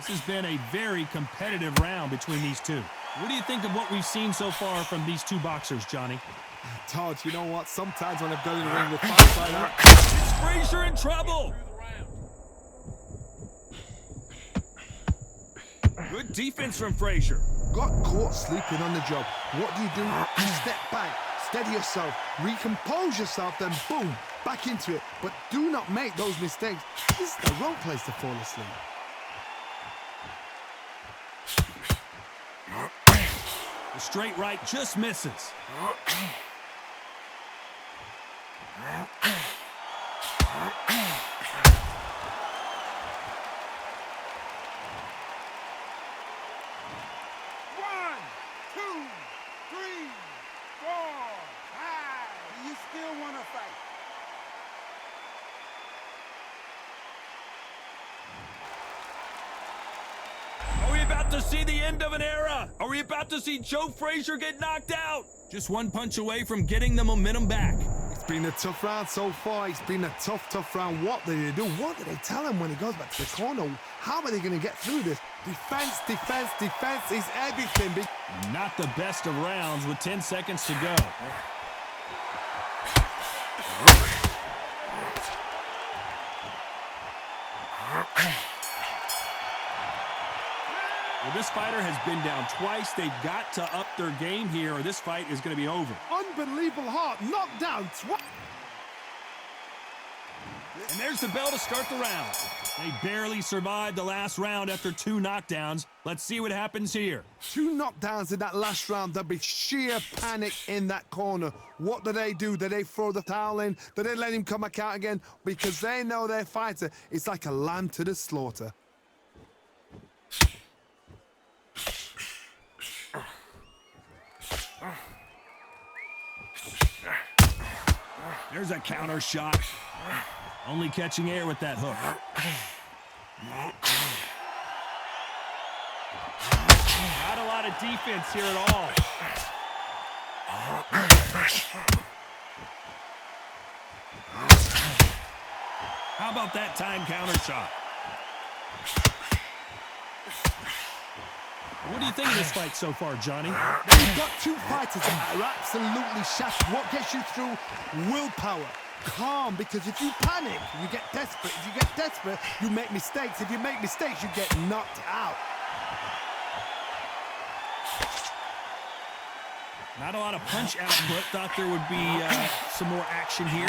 has been a very competitive round between these two. What do you think of what we've seen so far from these two boxers, Johnny? Todd, you know what? Sometimes when I've got in the ring with fights like that... It's Frazier in trouble! Good defense from Frazier. Got caught sleeping on the job. What do? You step back, steady yourself, recompose yourself, then boom, back into it. But do not make those mistakes. This is the wrong place to fall asleep. The straight right just misses. To see the end of an era? Are we about to see Joe Frazier get knocked out? Just one punch away from getting the momentum back. It's been a tough round so far. It's been a tough round. What do they do? What do they tell him when he goes back to the corner? How are they going to get through this? Defense is everything. Not the best of rounds with 10 seconds to go. Well, this fighter has been down twice. They've got to up their game here or this fight is going to be over. Unbelievable heart, knocked down twice. And there's the bell to start the round. They barely survived the last round after 2 knockdowns. Let's see what happens here. 2 knockdowns in that last round. There'll be sheer panic in that corner. What do? Do they throw the towel in? Do they let him come back out again? Because they know their fighter is like a lamb to the slaughter. There's a counter shot. Only catching air with that hook. Not a lot of defense here at all. How about that time counter shot? What do you think of this fight so far, Johnny? You've got 2 fighters that are absolutely shattered. What gets you through? Willpower. Calm, because if you panic, you get desperate. If you get desperate, you make mistakes. If you make mistakes, you get knocked out. Not a lot of punch output. Thought there would be some more action here.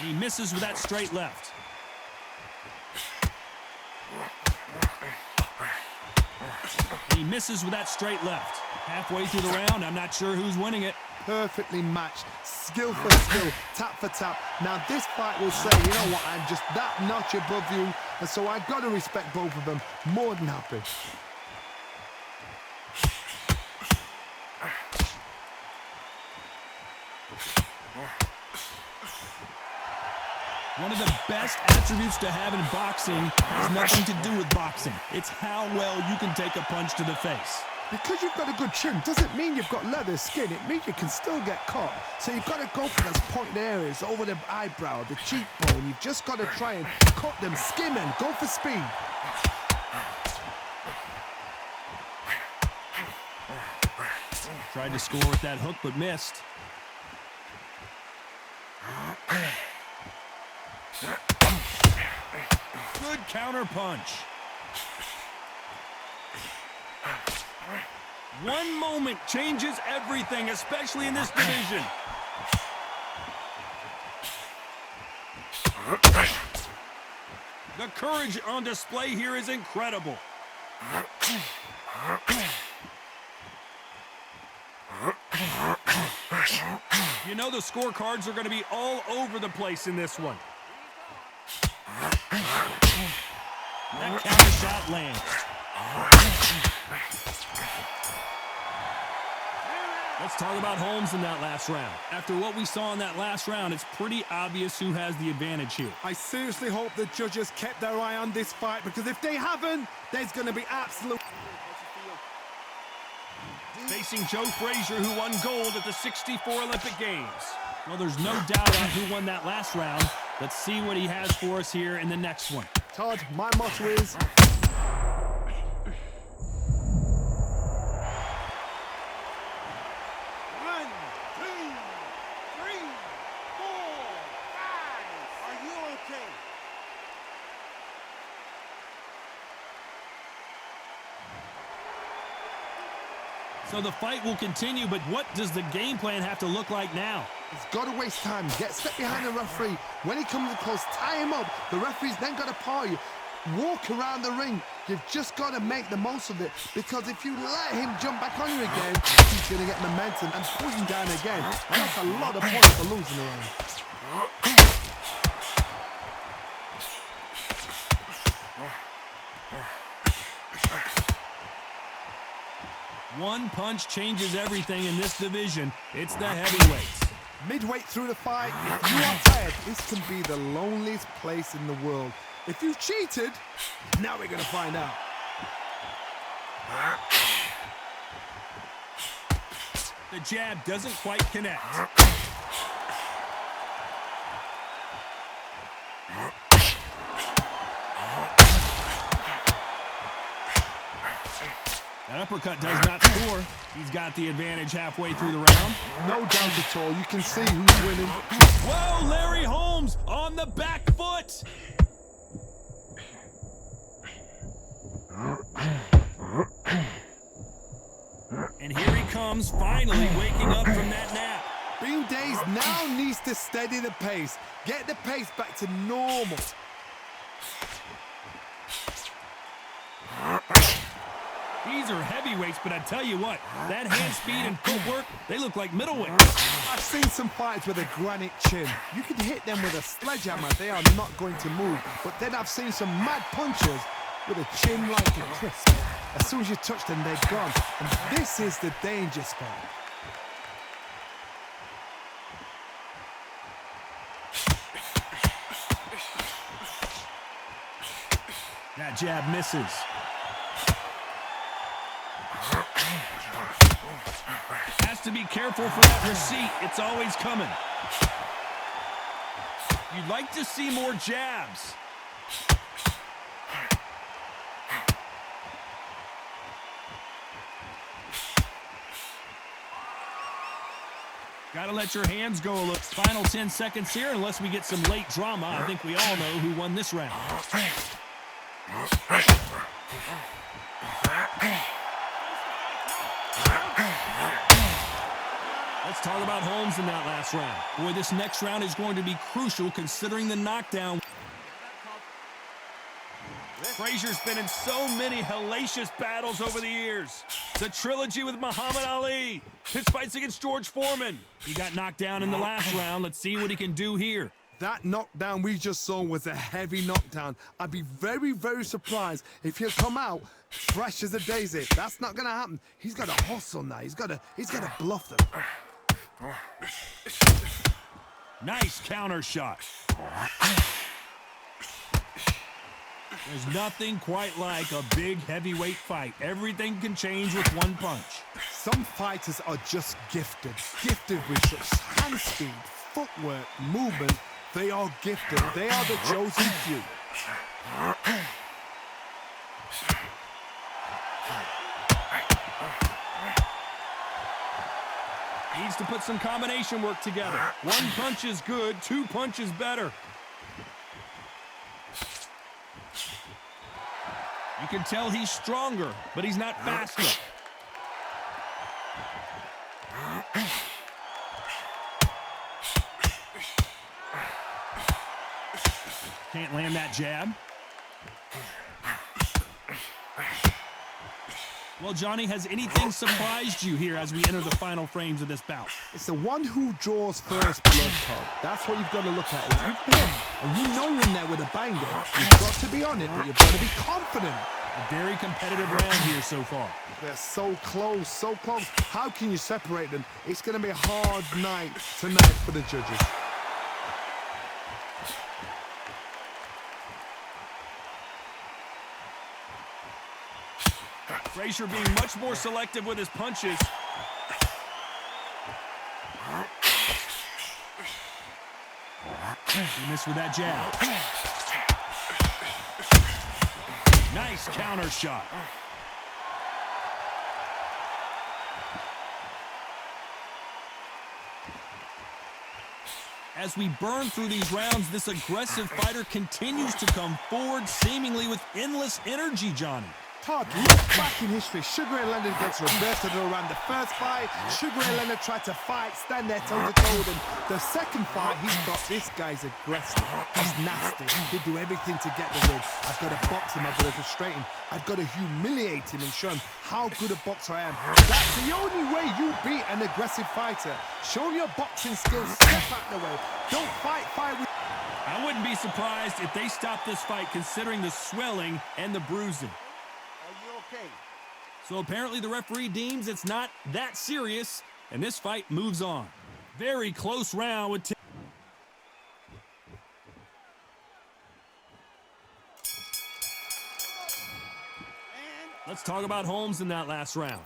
He misses with that straight left. He misses with that straight left. Halfway through the round, I'm not sure who's winning it. Perfectly matched, skill for skill, tap for tap. Now this fight will say, you know what, I'm just that notch above you, and so I've got to respect both of them. More than happy. One of the best attributes to have in boxing has nothing to do with boxing. It's how well you can take a punch to the face. Because you've got a good chin doesn't mean you've got leather skin. It means you can still get caught. So you've got to go for those pointed areas, over the eyebrow, the cheekbone. You've just got to try and cut them, skim and go for speed. Tried to score with that hook, but missed. Good counter punch. One moment changes everything, especially in this division. The courage on display here is incredible. You know the scorecards are going to be all over the place in this one. That counter shot lands. Let's talk about Holmes in that last round. After what we saw in that last round, it's pretty obvious who has the advantage here. I seriously hope the judges kept their eye on this fight, because if they haven't, there's going to be absolute... facing Joe Frazier, who won gold at the '64 Olympic Games. Well, there's no doubt on who won that last round. Let's see what he has for us here in the next one. Todd, my motto is... 1, 2, 3, 4, 5. Are you okay? So the fight will continue, but what does the game plan have to look like now? He's got to waste time. Get step behind the referee. When he comes close, tie him up. The referee's then got to paw you. Walk around the ring. You've just got to make the most of it, because if you let him jump back on you again, he's going to get momentum and pull you down again. And that's a lot of points for losing around. One punch changes everything in this division. It's the heavyweights. Midway through the fight, if you are tired, this can be the loneliest place in the world. If you cheated, now we're going to find out. The jab doesn't quite connect. That uppercut does not score. He's got the advantage halfway through the round. No doubt at all. You can see who's winning. Whoa, Larry Holmes on the back foot. And here he comes, finally waking up from that nap. Bean Days now needs to steady the pace. Get the pace back to normal. These are heavyweights, but I tell you what, that hand speed and footwork, they look like middleweights. I've seen some fights with a granite chin. You can hit them with a sledgehammer, they are not going to move. But then I've seen some mad punchers with a chin like a crisp. As soon as you touch them, they're gone. And this is the danger spot. That jab misses. Has to be careful for that receipt. It's always coming. You'd like to see more jabs. Gotta let your hands go a little. Final 10 seconds here, unless we get some late drama. I think we all know who won this round. Let's talk about Holmes in that last round. Boy, this next round is going to be crucial considering the knockdown. Frazier's been in so many hellacious battles over the years. The trilogy with Muhammad Ali, his fights against George Foreman. He got knocked down in the last round. Let's see what he can do here. That knockdown we just saw was a heavy knockdown. I'd be very, very surprised if he'll come out fresh as a daisy. That's not gonna happen. He's got to hustle now. He's got to bluff them. Nice counter shot. There's nothing quite like a big heavyweight fight. Everything can change with one punch. Some fighters are just gifted with such hand speed, footwork, movement. They are gifted. They are the chosen few. Needs to put some combination work together. One punch is good, two punches better. You can tell he's stronger, but he's not faster. Can't land that jab. Well, Johnny, has anything surprised you here as we enter the final frames of this bout? It's the one who draws first blood, Todd. That's what you've got to look at. If you hit and you know you're in there with a banger, you've got to be on it, but you've got to be confident. A very competitive round here so far. They're so close, so close. How can you separate them? It's going to be a hard night tonight for the judges. Frazier being much more selective with his punches. He missed with that jab. Nice counter shot. As we burn through these rounds, this aggressive fighter continues to come forward, seemingly with endless energy, Johnny. Todd, look back in history. Sugar Ray Leonard against Roberto Duran. The first fight, Sugar Ray Leonard tried to fight, stand there toe-to-toe. And the second fight, he's got this guy's aggressive. He's nasty. He'd do everything to get the win. I've got to box him. I've got to frustrate him. I've got to humiliate him and show him how good a boxer I am. That's the only way you beat an aggressive fighter. Show your boxing skills. Step out the way. Don't fight with... I wouldn't be surprised if they stopped this fight considering the swelling and the bruising. Okay. So apparently the referee deems it's not that serious, and this fight moves on. Very close round with Let's talk about Holmes in that last round.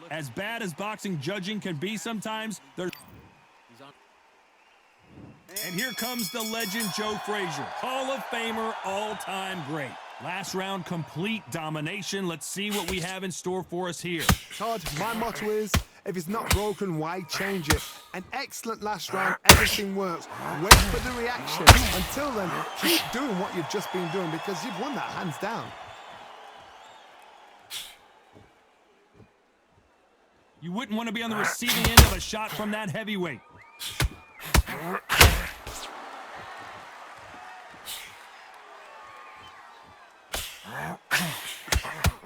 As bad as boxing judging can be sometimes, there's... And here comes the legend Joe Frazier, Hall of Famer, all-time great. Last round, complete domination. Let's see what we have in store for us here. Todd, my motto is, if it's not broken, why change it? An excellent last round, everything works. Wait for the reaction. Until then, keep doing what you've just been doing because you've won that hands down. You wouldn't want to be on the receiving end of a shot from that heavyweight.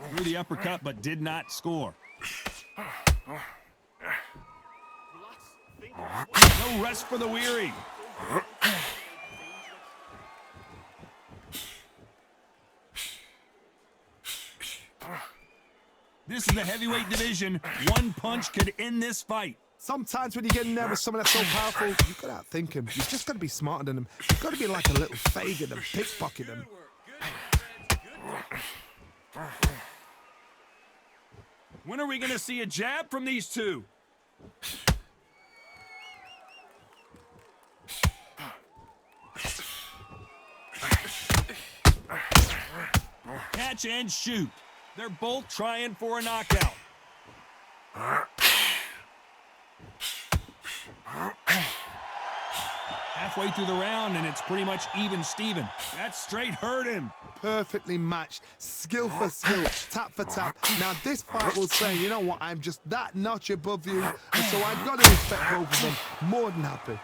Threw the uppercut, but did not score. No rest for the weary. This is the heavyweight division. One punch could end this fight. Sometimes when you get nervous, someone that's so powerful, you've got to outthink him. You've just got to be smarter than him. You've got to be like a little Fagin and pickpocket him. When are we going to see a jab from these two? Catch and shoot. They're both trying for a knockout. Halfway through the round, and it's pretty much even Steven. That straight hurt him. Perfectly matched, skill for skill, tap for tap. Now this fight will say, you know what, I'm just that notch above you, and so I've got to respect both of them. More than happy.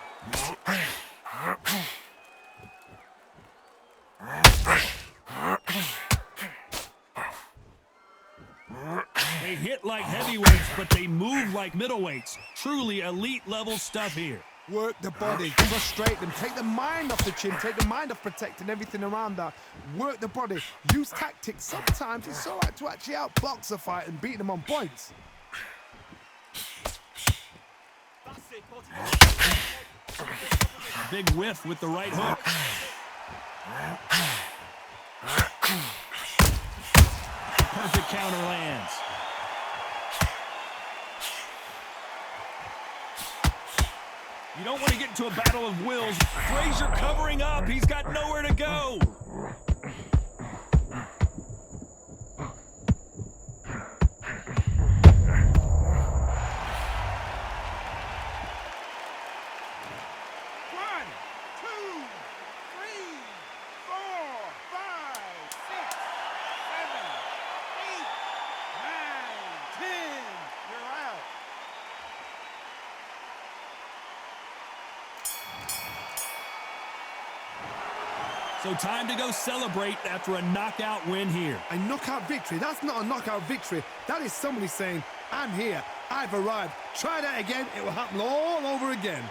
They hit like heavyweights, but they move like middleweights. Truly elite level stuff here. Work the body, frustrate them, take the mind off the chin, take the mind off protecting everything around that. Work the body, use tactics. Sometimes it's all right to actually outbox a fight and beat them on points. Big whiff with the right hook. Perfect counter lands. You don't want to get into a battle of wills. Frazier covering up. He's got nowhere to go. So time to go celebrate after a knockout win here. A knockout victory? That's not a knockout victory. That is somebody saying, I'm here, I've arrived. Try that again, it will happen all over again.